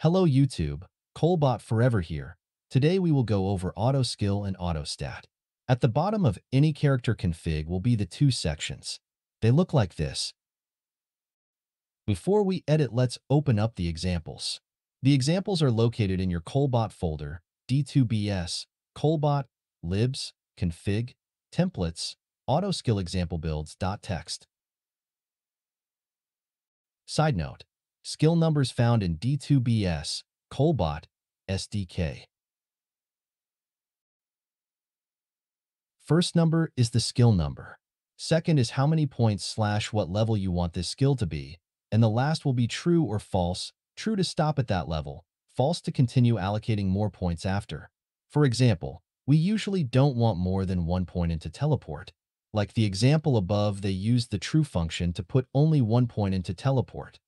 Hello YouTube, Kolbot Forever here. Today we will go over auto skill and auto stat. At the bottom of any character config will be the two sections. They look like this. Before we edit, let's open up the examples. The examples are located in your Kolbot folder, D2BS, Kolbot, libs, config, templates, auto skill example builds.txt. Side note, skill numbers found in D2BS, Kolbot, SDK. First number is the skill number. Second is how many points / what level you want this skill to be. And the last will be true or false, true to stop at that level, false to continue allocating more points after. For example, we usually don't want more than 1 point into teleport. Like the example above, they used the true function to put only 1 point into teleport.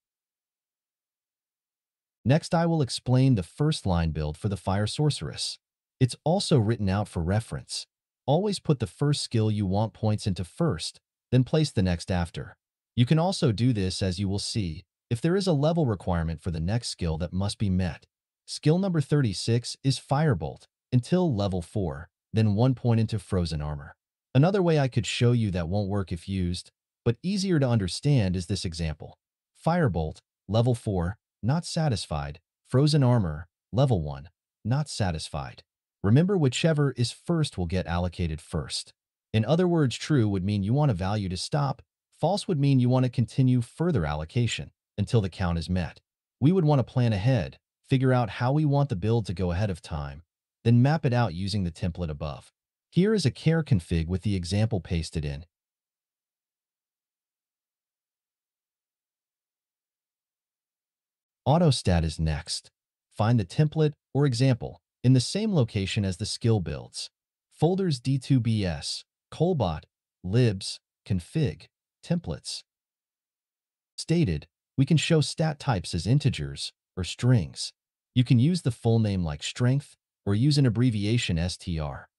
Next, I will explain the first line build for the Fire Sorceress. It's also written out for reference. Always put the first skill you want points into first, then place the next after. You can also do this, as you will see, if there is a level requirement for the next skill that must be met. Skill number 36 is Firebolt, until level 4, then 1 point into Frozen Armor. Another way I could show you that won't work if used, but easier to understand, is this example. Firebolt, level 4, not satisfied. Frozen Armor, level 1, not satisfied. Remember, whichever is first will get allocated first. In other words, true would mean you want a value to stop. False would mean you want to continue further allocation until the count is met. We would want to plan ahead, figure out how we want the build to go ahead of time, then map it out using the template above. Here is a care config with the example pasted in. Autostat is next. Find the template or example in the same location as the skill builds. Folders D2BS, Kolbot, libs, config, templates. Stated, we can show stat types as integers or strings. You can use the full name like strength or use an abbreviation STR.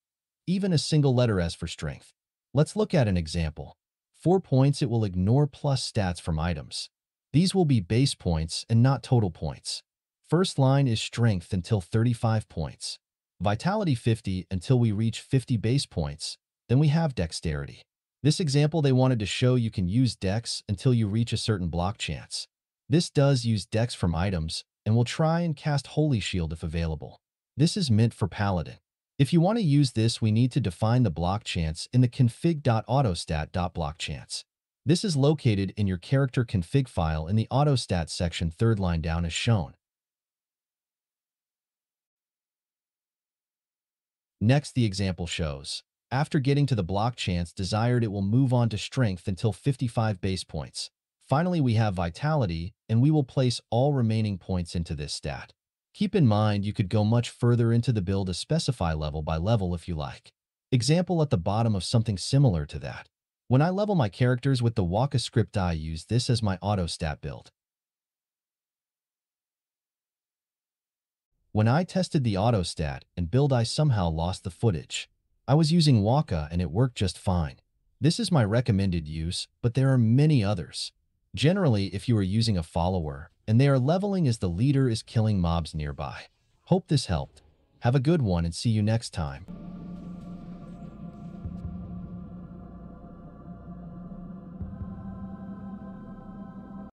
Even a single letter S for strength. Let's look at an example. 4 points, it will ignore plus stats from items. These will be base points and not total points. First line is strength until 35 points. Vitality 50 until we reach 50 base points. Then we have dexterity. This example, they wanted to show you can use dex until you reach a certain block chance. This does use dex from items and will try and cast Holy Shield if available. This is meant for Paladin. If you want to use this, we need to define the block chance in the config.autostat.blockchance. This is located in your character config file in the autostat section, third line down as shown. Next, the example shows, after getting to the block chance desired, it will move on to strength until 55 base points. Finally, we have vitality, and we will place all remaining points into this stat. Keep in mind, you could go much further into the build to specify level by level if you like. Example at the bottom of something similar to that. When I level my characters with the Waka script, I use this as my autostat build. When I tested the autostat and build, I somehow lost the footage. I was using Waka and it worked just fine. This is my recommended use, but there are many others. Generally, if you are using a follower and they are leveling as the leader is killing mobs nearby. Hope this helped. Have a good one and see you next time.